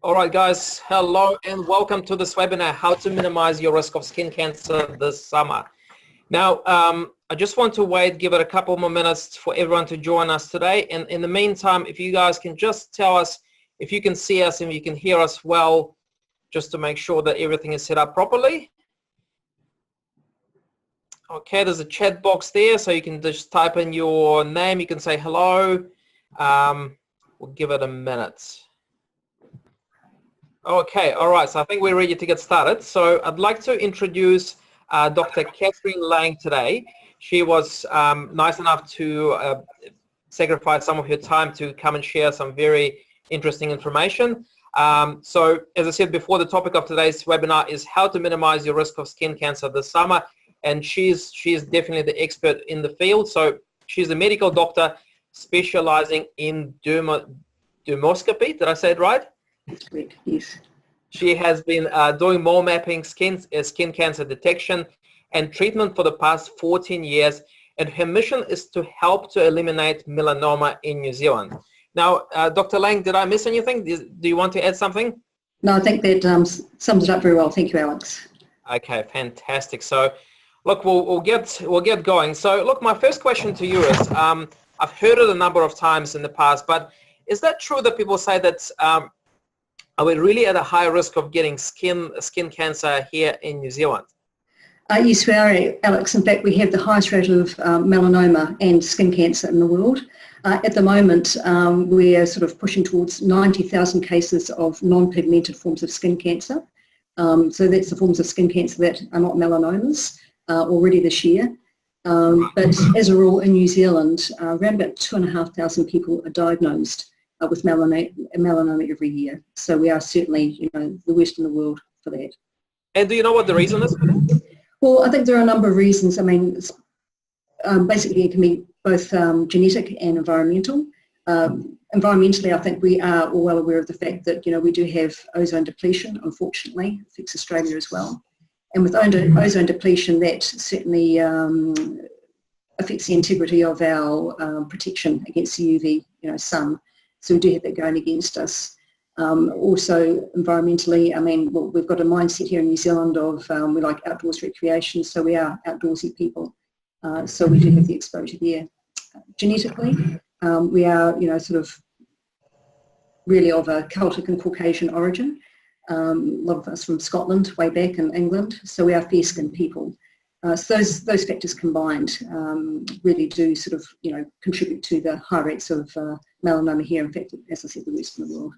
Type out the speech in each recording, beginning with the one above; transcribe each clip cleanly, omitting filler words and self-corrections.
All right, guys, hello and welcome to this webinar, how to minimize your risk of skin cancer this summer. Now, I just want to give it a couple more minutes for everyone to join us today. And in the meantime, if you guys can just tell us if you can see us and you can hear us well, just to make sure that everything is set up properly. Okay, there's a chat box there, so you can just type in your name. You can say hello. We'll give it a minute. Okay, all right, so I think we're ready to get started. So I'd like to introduce Dr. Catherine Lang today. She was nice enough to sacrifice some of her time to come and share some very interesting information. So as I said before, the topic of today's webinar is how to minimize your risk of skin cancer this summer. And she's definitely the expert in the field. So she's a medical doctor specializing in dermoscopy. Did I say it right? That's great, yes. She has been doing mole mapping, skin cancer detection and treatment for the past 14 years, and her mission is to help to eliminate melanoma in New Zealand. Now, Dr. Lang, did I miss anything? Do you want to add something? No, I think that sums it up very well. Thank you, Alex. Okay, fantastic. So, look, we'll get going. So, look, my first question to you is, I've heard it a number of times in the past, but is that true that people say that are we really at a high risk of getting skin cancer here in New Zealand? Yes, we are, Alex. In fact, we have the highest rate of melanoma and skin cancer in the world. At the moment, we're sort of pushing towards 90,000 cases of non-pigmented forms of skin cancer. So that's the forms of skin cancer that are not melanomas already this year. But as a rule in New Zealand, around about 2,500 people are diagnosed with melanoma every year. So we are certainly, the worst in the world for that. And do you know what the reason is for that? Well, I think there are a number of reasons. I mean, basically it can be both genetic and environmental. Environmentally, I think we are all well aware of the fact that, we do have ozone depletion, unfortunately, affects Australia as well. And with ozone depletion, that certainly affects the integrity of our protection against the UV, sun. So we do have that going against us. Also, environmentally, I mean, well, we've got a mindset here in New Zealand of we like outdoors recreation, so we are outdoorsy people. So we do have the exposure there. Genetically, we are, sort of really of a Celtic and Caucasian origin. A lot of us from Scotland, way back in England, so we are fair-skinned people. So those factors combined really do sort of, contribute to the high rates of melanoma here. In fact, as I said, the worst in the world.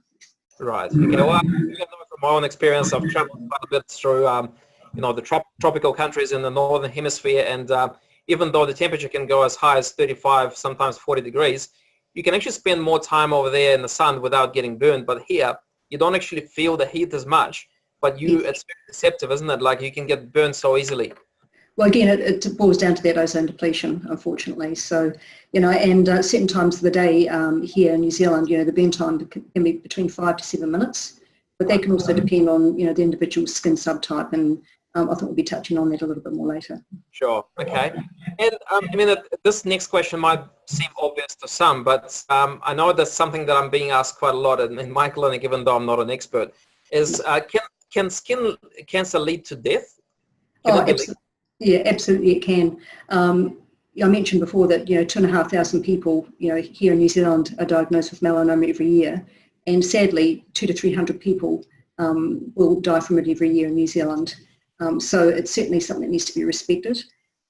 Right. Okay. Well, from my own experience, I've traveled quite a bit through, the tropical countries in the northern hemisphere, and even though the temperature can go as high as 35, sometimes 40 degrees, you can actually spend more time over there in the sun without getting burned. But here, you don't actually feel the heat as much, but it's very deceptive, isn't it? Like you can get burned so easily. Well, again, it boils down to that ozone depletion, unfortunately. So, and certain times of the day here in New Zealand, the burn time can be between 5 to 7 minutes, but that can also depend on, the individual skin subtype, and I think we'll be touching on that a little bit more later. Sure. Okay. And this next question might seem obvious to some, but I know that's something that I'm being asked quite a lot in my clinic, even though I'm not an expert, is can skin cancer lead to death? Yeah, absolutely it can. I mentioned before that, 2,500 people, here in New Zealand are diagnosed with melanoma every year. And sadly, 200 to 300 people will die from it every year in New Zealand. So it's certainly something that needs to be respected.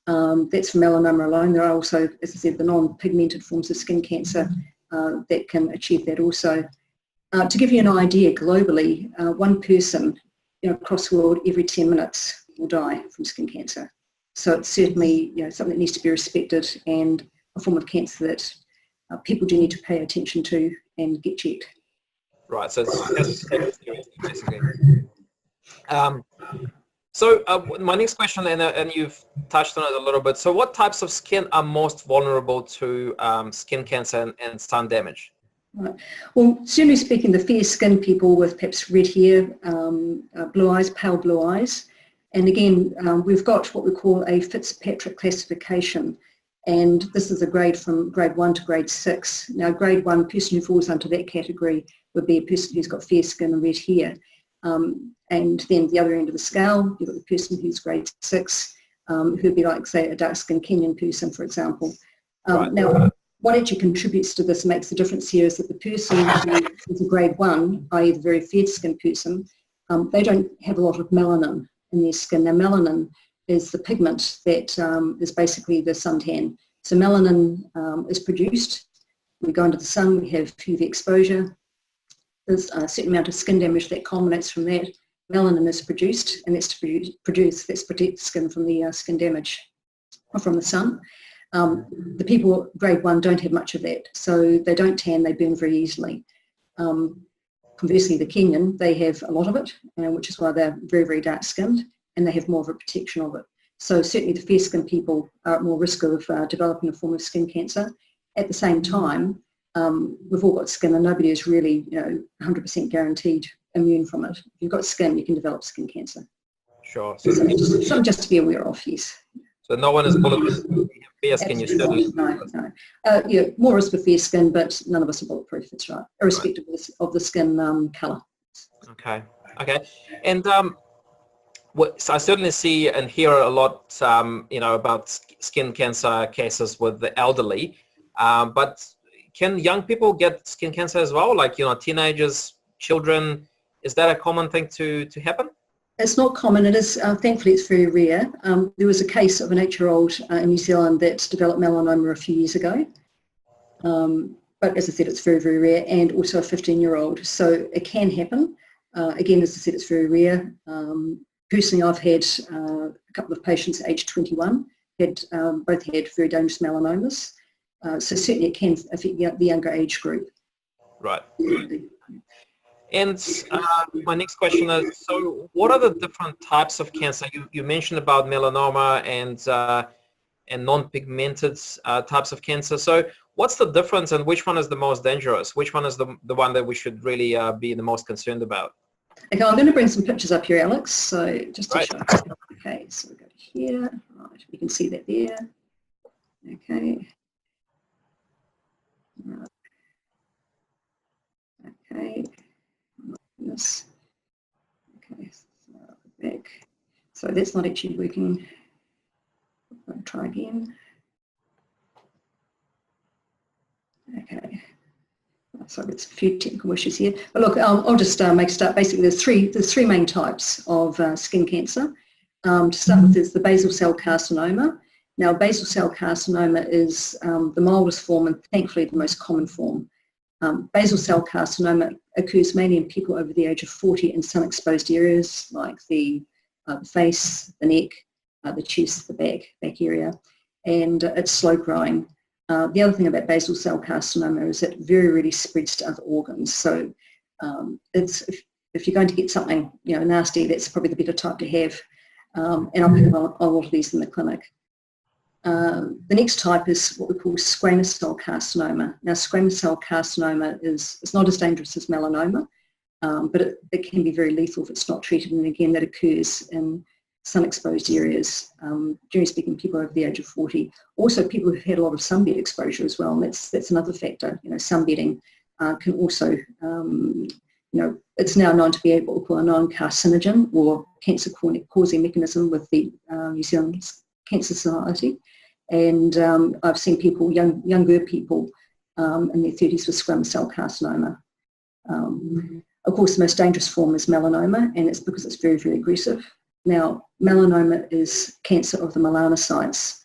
That's for melanoma alone. There are also, as I said, the non-pigmented forms of skin cancer that can achieve that also. To give you an idea, globally, one person across the world every 10 minutes will die from skin cancer. So it's certainly something that needs to be respected and a form of cancer that people do need to pay attention to and get checked. Right, so it's basically. So my next question, and you've touched on it a little bit, so what types of skin are most vulnerable to skin cancer and sun damage? Right. Well, generally speaking, the fair-skinned people with perhaps red hair, blue eyes, pale blue eyes. And again, we've got what we call a Fitzpatrick classification. And this is a grade from grade 1 to grade 6. Now, grade 1, person who falls under that category would be a person who's got fair skin and red hair. And then the other end of the scale, you've got the person who's grade 6, who'd be like, say, a dark-skinned Kenyan person, for example. Now, what actually contributes to this, makes the difference here, is that the person who is a grade 1, i.e. the very fair-skinned person, they don't have a lot of melanin in their skin. Now, melanin is the pigment that is basically the suntan. So melanin is produced. We go into the sun, we have UV exposure. There's a certain amount of skin damage that culminates from that. Melanin is produced, and that's to protect the skin from the skin damage from the sun. The people grade 1 don't have much of that, so they don't tan, they burn very easily. Conversely, the Kenyan, they have a lot of it, which is why they're very, very dark-skinned, and they have more of a protection of it. So certainly the fair-skinned people are at more risk of developing a form of skin cancer. At the same time, we've all got skin, and nobody is really 100% guaranteed immune from it. If you've got skin, you can develop skin cancer. Sure. So something just to be aware of, yes. So no one is bulletproof. Fair skin, you still lose. No. Yeah, more risk for fair skin, but none of us are bulletproof. That's right, irrespective of the skin colour. Okay. And so I certainly see and hear a lot, about skin cancer cases with the elderly. But can young people get skin cancer as well? Like, teenagers, children, is that a common thing to happen? It's not common. It is, thankfully, it's very rare. There was a case of an 8-year-old in New Zealand that developed melanoma a few years ago. But as I said, it's very, very rare, and also a 15-year-old. So it can happen. Again, as I said, it's very rare. Personally, I've had a couple of patients at age 21, both had very dangerous melanomas. So certainly it can affect the younger age group. Right. And my next question is, so what are the different types of cancer? You mentioned about melanoma and non-pigmented types of cancer. So what's the difference, and which one is the most dangerous? Which one is the one that we should really be the most concerned about? Okay, I'm going to bring some pictures up here, Alex. So just to show. Okay, so we go to here. Right, we can see that there. Okay. Right. Okay. This. Okay, so back. So that's not actually working. I'll try again. Okay. So there's a few technical issues here. But look, I'll just make a start. Basically, there's three main types of skin cancer. To start with is the basal cell carcinoma. Now, basal cell carcinoma is the mildest form and thankfully the most common form. Basal cell carcinoma occurs mainly in people over the age of 40 in sun-exposed areas like the face, the neck, the chest, the back area, and it's slow-growing. The other thing about basal cell carcinoma is it very rarely spreads to other organs. So if you're going to get something nasty, that's probably the better type to have. And I'll pick up on a lot of these in the clinic. The next type is what we call squamous cell carcinoma. Now, squamous cell carcinoma is not as dangerous as melanoma, but it can be very lethal if it's not treated. And again, that occurs in sun-exposed areas, generally speaking, people over the age of 40. Also, people who've had a lot of sunbed exposure as well, and that's another factor. Sunbedding can also, it's now known to be able to call a known carcinogen or cancer-causing mechanism with the New Zealand Cancer Society. And I've seen people, younger people in their 30s with squamous cell carcinoma. Of course, the most dangerous form is melanoma, and it's because it's very, very aggressive. Now, melanoma is cancer of the melanocytes,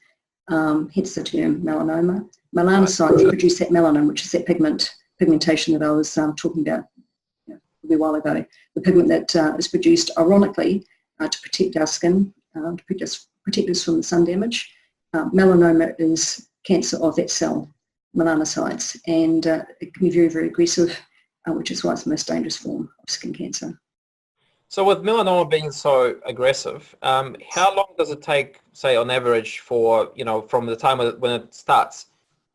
hence the term melanoma. Melanocytes produce that melanin, which is that pigmentation that I was talking about a wee while ago. The pigment that is produced, ironically, to protect our skin, to protect us from the sun damage. Melanoma is cancer of that cell, melanocytes, and it can be very, very aggressive, which is why it's the most dangerous form of skin cancer. So with melanoma being so aggressive, how long does it take, say, on average for, from the time when it starts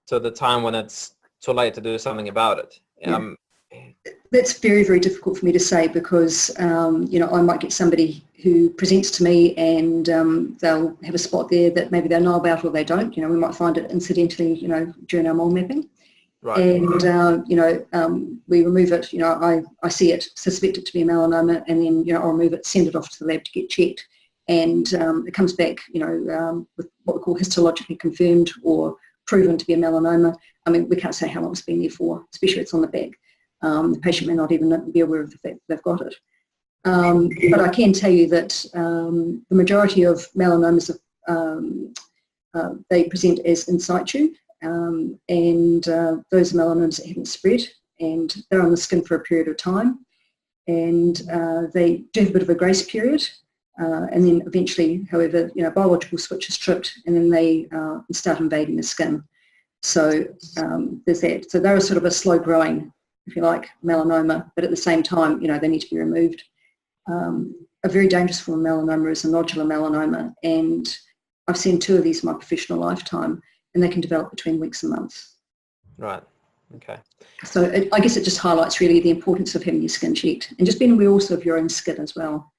to the time when it's too late to do something about it? Yeah. That's very, very difficult for me to say because, you know, I might get somebody who presents to me and they'll have a spot there that maybe they know about or they don't. You know, we might find it incidentally, you know, during our mole mapping. Right. And, you know, we remove it, you know, I see it, suspect it to be a melanoma, and then, you know, I'll remove it, send it off to the lab to get checked. And it comes back, you know, with what we call histologically confirmed or proven to be a melanoma. I mean, we can't say how long it's been there for, especially if it's on the back. The patient may not even be aware of the fact that they've got it. But I can tell you that the majority of melanomas, they present as in situ, and those melanomas that haven't spread, and they're on the skin for a period of time, and they do have a bit of a grace period, and then eventually, however, you know, biological switch is tripped, and then they start invading the skin. So there's that. So they're sort of a slow growing, if you like, melanoma, but at the same time, you know, they need to be removed. A very dangerous form of melanoma is a nodular melanoma, and I've seen 2 of these in my professional lifetime, and they can develop between weeks and months. Right. Okay. So I guess it just highlights really the importance of having your skin checked and just being aware also of your own skin as well.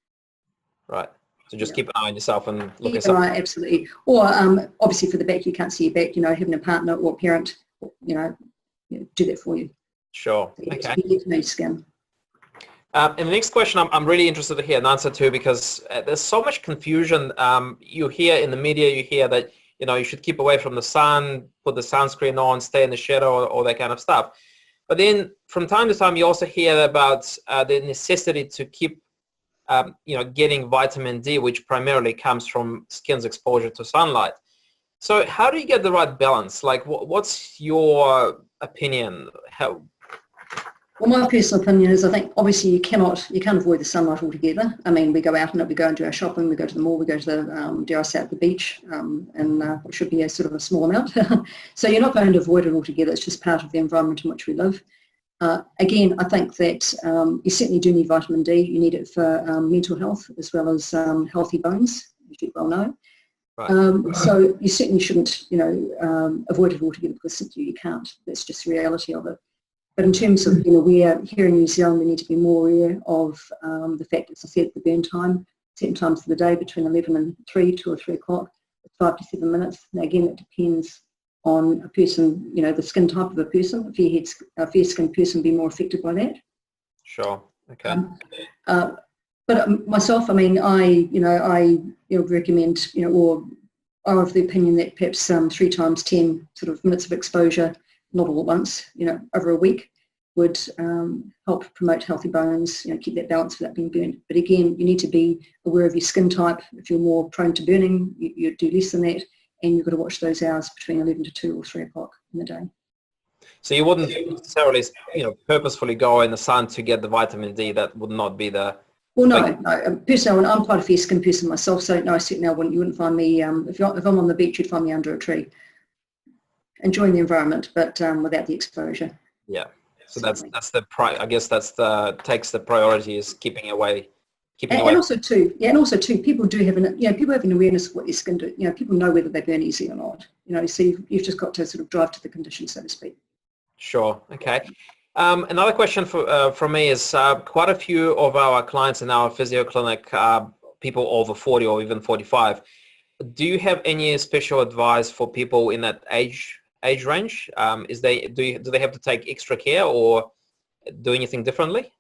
Right. So just keep an eye on yourself and look at something. Right, absolutely. Or obviously for the back, you can't see your back, you know, having a partner or parent, you know, do that for you. Sure. So okay. You know skin. And the next question I'm really interested to hear an answer to, because there's so much confusion. You hear in the media, you hear that, you know, you should keep away from the sun, put the sunscreen on, stay in the shadow, all that kind of stuff. But then from time to time, you also hear about the necessity to keep, you know, getting vitamin D, which primarily comes from skin's exposure to sunlight. So how do you get the right balance? Like, what's your opinion? How? Well, my personal opinion is I think obviously you can't avoid the sunlight altogether. I mean, we go out and we go and do our shopping, we go to the mall, we go to the, dare I say, at the beach, and it should be a sort of a small amount. So you're not going to avoid it altogether. It's just part of the environment in which we live. Again, I think that you certainly do need vitamin D. You need it for mental health as well as healthy bones, as you well know. Right. So you certainly shouldn't, you know, avoid it altogether because simply you can't. That's just the reality of it. But in terms of, you know, we are here in New Zealand, we need to be more aware of the fact, as I said, the burn time, certain times of the day between 11 and 3, 2 or 3 o'clock, 5 to 7 minutes. Now, again, it depends on a person, you know, the skin type of a person. A fair skinned person be more affected by that. Sure. Okay. But myself, I mean, I recommend, you know, or I'm of the opinion that perhaps 3 times 10 sort of minutes of exposure, not all at once, you know, over a week would help promote healthy bones, you know, keep that balance without being burnt. But again, you need to be aware of your skin type. If you're more prone to burning, you do less than that, and you've got to watch those hours between 11 to 2 or 3 o'clock in the day. So you wouldn't necessarily, you know, purposefully go in the sun to get the vitamin D. That would not be the... Well, no. Personally, I'm quite a fair skinned person myself, so no, certainly you wouldn't find me, if I'm on the beach, you'd find me under a tree, enjoying the environment, but without the exposure. Yeah. So that's the I guess that's takes the priority is keeping away. And also too, people do have people have an awareness of what their skin do. You know, people know whether they burn easy or not. You know, so you've just got to sort of drive to the condition, so to speak. Sure. Okay. Another question from me is quite a few of our clients in our physio clinic are people over 40 or even 45. Do you have any special advice for people in that age range? Do they have to take extra care or do anything differently?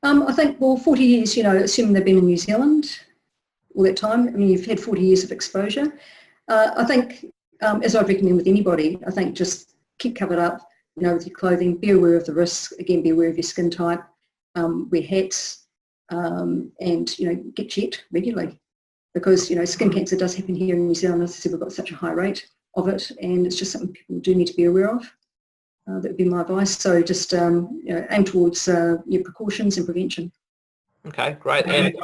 I think, well, 40 years, you know, assuming they've been in New Zealand all that time, I mean, you've had 40 years of exposure. I think, as I'd recommend with anybody, I think just keep covered up, you know, with your clothing, be aware of the risks, again, be aware of your skin type, wear hats, and, you know, get checked regularly because, you know, skin cancer does happen here in New Zealand. As I said, we've got such a high rate of it, and it's just something people do need to be aware of. That would be my advice. So just you know, aim towards your precautions and prevention. Okay, great. And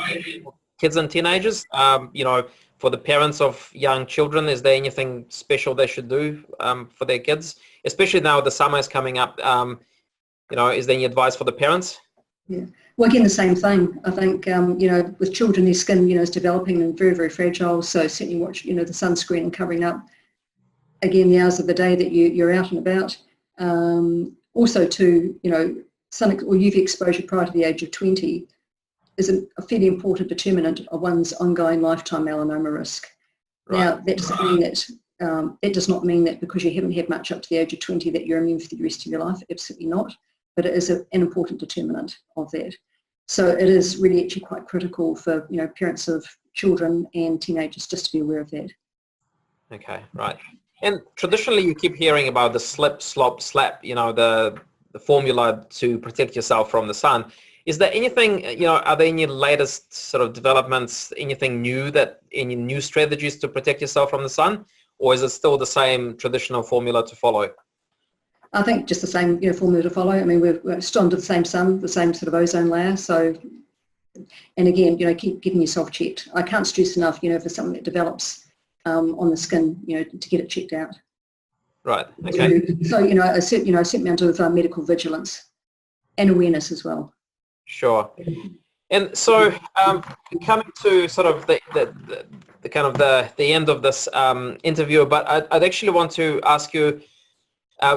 kids and teenagers, you know, for the parents of young children, is there anything special they should do for their kids? Especially now the summer is coming up, you know, is there any advice for the parents? Yeah. Well, again, the same thing. I think, you know, with children, their skin, you know, is developing and very, very fragile. So certainly watch, you know, the sunscreen and covering up. Again, the hours of the day that you're out and about. Also too, you know, sun or UV exposure prior to the age of 20 is a fairly important determinant of one's ongoing lifetime melanoma risk. Right. Now, that doesn't mean that it does not mean that because you haven't had much up to the age of 20 that you're immune for the rest of your life. Absolutely not. But it is an important determinant of that. So it is really actually quite critical for parents of children and teenagers just to be aware of that. Okay, right. And traditionally, you keep hearing about the slip, slop, slap. The formula to protect yourself from the sun. Is there anything, are there any latest sort of developments, anything new any new strategies to protect yourself from the sun? Or is it still the same traditional formula to follow? I think just the same formula to follow. I mean, we're still under the same sun, the same sort of ozone layer. So, and again, keep getting yourself checked. I can't stress enough, for something that develops on the skin, to get it checked out. Right, okay. So, a certain amount of medical vigilance and awareness as well. Sure. And so coming to sort of the kind of the end of this interview, but I'd actually want to ask you,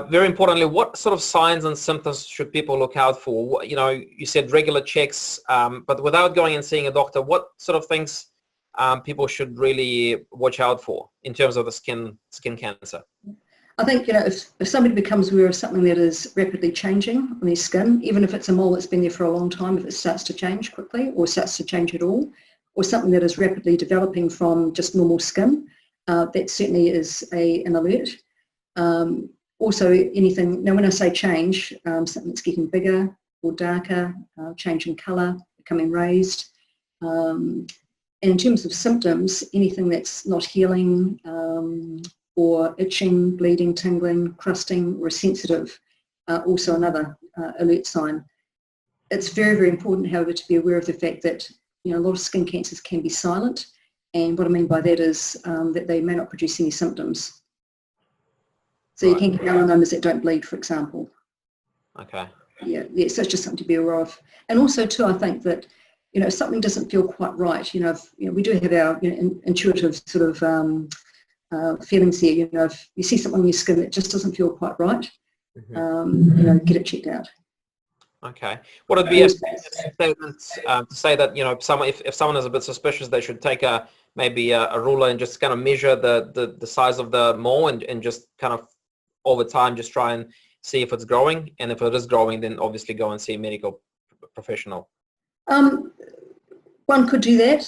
very importantly, what sort of signs and symptoms should people look out for? You said regular checks, but without going and seeing a doctor, what sort of things people should really watch out for in terms of the skin cancer? I think, if somebody becomes aware of something that is rapidly changing on their skin, even if it's a mole that's been there for a long time, if it starts to change quickly or starts to change at all, or something that is rapidly developing from just normal skin, that certainly is an alert. Also, anything, now when I say change, something that's getting bigger or darker, change in colour, becoming raised. And in terms of symptoms, anything that's not healing, or itching, bleeding, tingling, crusting, or sensitive, also another alert sign. It's very, very important, however, to be aware of the fact that a lot of skin cancers can be silent, and what I mean by that is that they may not produce any symptoms. So you can get melanomas that don't bleed, for example. Okay. Yeah, so it's just something to be aware of. And also, too, I think that if something doesn't feel quite right, we do have our intuitive sort of feelings here. If you see something on your skin that just doesn't feel quite right, get it checked out. Okay. Would it be a statement to say that if someone is a bit suspicious, they should take maybe a ruler and just kind of measure the size of the mole and just kind of over time just try and see if it's growing, and if it is growing, then obviously go and see a medical professional? One could do that.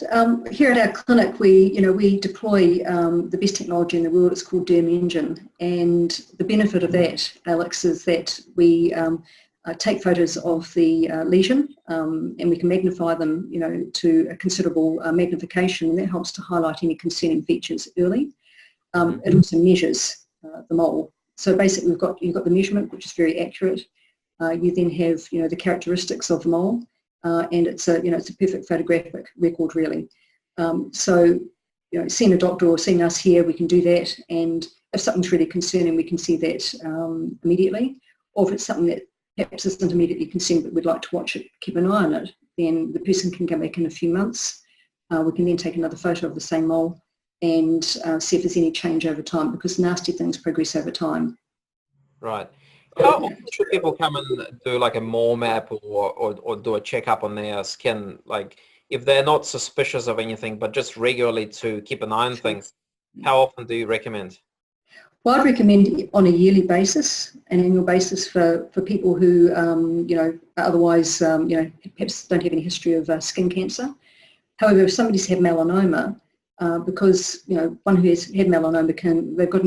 Here at our clinic, we deploy the best technology in the world. It's called Derm Engine, and the benefit of that, Alex, is that we take photos of the lesion, and we can magnify them, to a considerable magnification, and that helps to highlight any concerning features early. It also measures the mole. So basically, you've got the measurement, which is very accurate. You then have the characteristics of the mole. And it's a perfect photographic record, really. So seeing a doctor or seeing us here, we can do that, and if something's really concerning, we can see that immediately. Or if it's something that perhaps isn't immediately concerning but we'd like to watch it, keep an eye on it, then the person can come back in a few months. We can then take another photo of the same mole and see if there's any change over time, because nasty things progress over time. Right. How often should people come and do like a mole map or do a checkup on their skin? Like if they're not suspicious of anything, but just regularly to keep an eye on things, how often do you recommend? Well, I'd recommend on a yearly basis, an annual basis for people who, otherwise, perhaps don't have any history of skin cancer. However, if somebody's had melanoma, because, one who has had melanoma they've got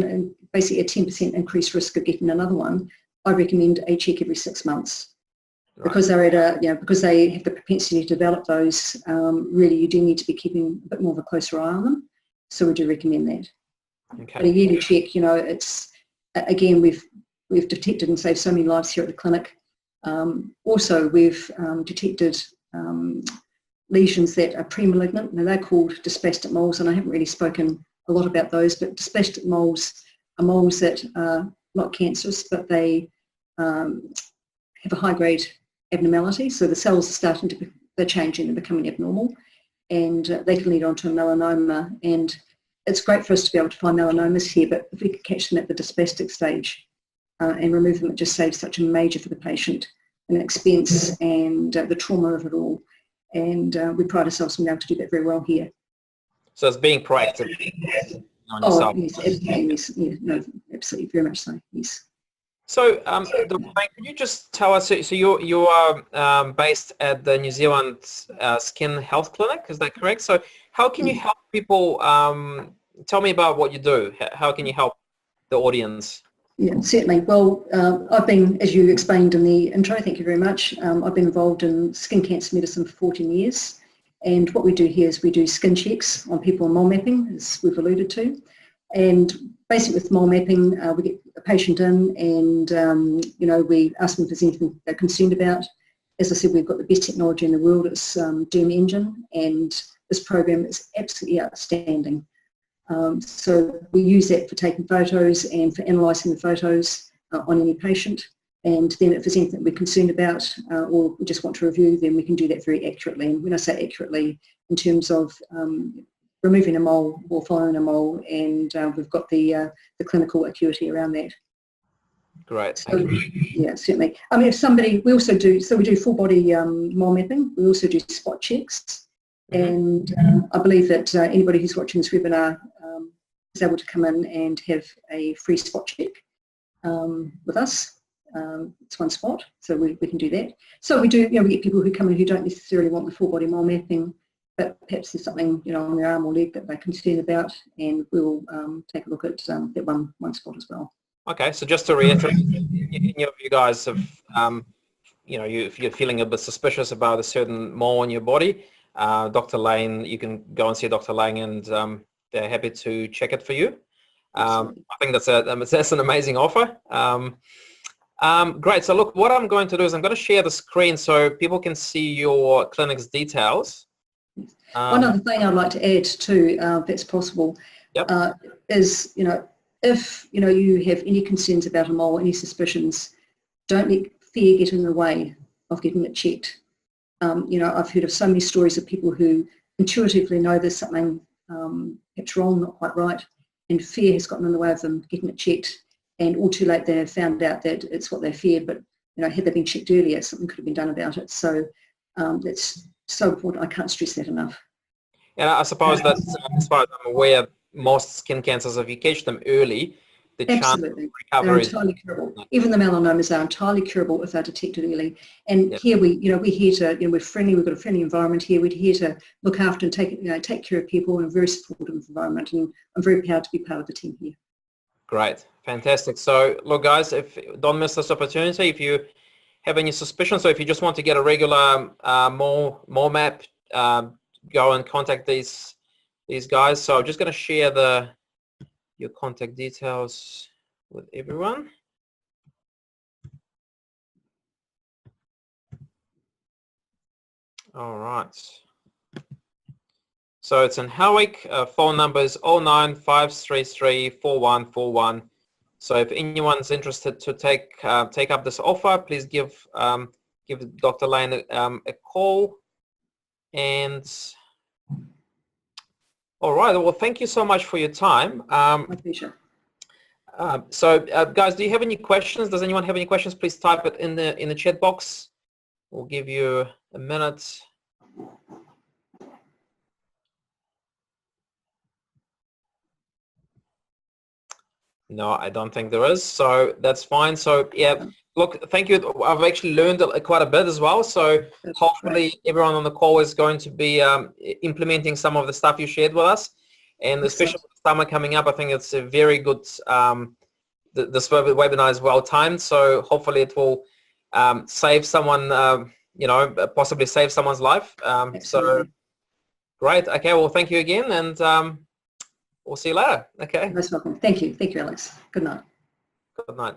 basically a 10% increased risk of getting another one. I recommend a check every 6 months. Right. Because they're because they have the propensity to develop those. Really, you do need to be keeping a bit more of a closer eye on them. So we do recommend that. Okay. But a yearly check, it's again we've detected and saved so many lives here at the clinic. Also, we've detected lesions that are pre-malignant. Now they're called dysplastic moles, and I haven't really spoken a lot about those. But dysplastic moles are moles that are not cancerous, but they have a high-grade abnormality. So the cells are they're changing and becoming abnormal, and they can lead on to a melanoma. And it's great for us to be able to find melanomas here, but if we could catch them at the dysplastic stage and remove them, it just saves such a major for the patient and expense and the trauma of it all. And we pride ourselves on being able to do that very well here. So it's being proactive on Oh, yourself. yes, absolutely, yes. Yeah, no, absolutely, very much so, yes. So, Dr. Lang, can you just tell us, so you are based at the New Zealand Skin Health Clinic, is that correct? So how can you help people, tell me about what you do, how can you help the audience? Yeah, certainly. Well, I've been, as you explained in the intro, thank you very much, I've been involved in skin cancer medicine for 14 years. And what we do here is we do skin checks on people on mole mapping, as we've alluded to. And basically with mole mapping, we get a patient in and, you know, we ask them if there's anything they're concerned about. As I said, we've got the best technology in the world. It's Derm Engine, and this program is absolutely outstanding. So we use that for taking photos and for analysing the photos on any patient. And then if there's anything we're concerned about or we just want to review, then we can do that very accurately. And when I say accurately, in terms of removing a mole or following a mole, and we've got the clinical acuity around that. Great. So, yeah, certainly. I mean, if somebody, we also do, so we do full body mole mapping. We also do spot checks. And I believe that anybody who's watching this webinar is able to come in and have a free spot check with us. It's one spot, so we can do that. So we do, you know, we get people who come in who don't necessarily want the full body mole mapping, but perhaps there's something, you know, on their arm or leg that they're concerned about, and we'll take a look at that one spot as well. Okay, so just to reiterate, any of you guys have, you know, if you're feeling a bit suspicious about a certain mole on your body, Dr. Lane, you can go and see Dr. Lang, and they're happy to check it for you. I think that's an amazing offer. Great. So look, what I'm going to do is I'm going to share the screen so people can see your clinic's details. One other thing I'd like to add too, if that's possible, is, you know, if, you know, you have any concerns about a mole, any suspicions, don't let fear get in the way of getting it checked. You know, I've heard of so many stories of people who intuitively know there's something perhaps wrong, not quite right, and fear has gotten in the way of them getting it checked, and all too late they've found out that it's what they feared, but, you know, had they been checked earlier, something could have been done about it. So that's so important. I can't stress that enough. And I suppose that, as far as I'm aware, most skin cancers, if you catch them early, the chance of recovery they're entirely curable. Even the melanomas are entirely curable if they're detected early. And here we're here to, you know, we're friendly. We've got a friendly environment here. We're here to look after and take care of people in a very supportive environment. And I'm very proud to be part of the team here. Great, fantastic. So look, guys, don't miss this opportunity. If you have any suspicions, so if you just want to get a regular mole map, go and contact these guys. So I'm just going to share your contact details with everyone. All right. So it's in Howick. Phone number is 095334141. So if anyone's interested to take up this offer, please give Dr. Lane a call. And all right. Well, thank you so much for your time. My pleasure. So guys, do you have any questions? Does anyone have any questions? Please type it in the chat box. We'll give you a minute. No, I don't think there is. So that's fine. So yeah, look, thank you. I've actually learned quite a bit as well. So hopefully everyone on the call is going to be implementing some of the stuff you shared with us. And especially with the summer coming up, I think it's a very good, this webinar is well timed. So hopefully it will save someone, you know, possibly save someone's life. So great. Okay, well, thank you again. And we'll see you later. Okay. Most welcome. Thank you. Thank you, Alex. Good night. Good night.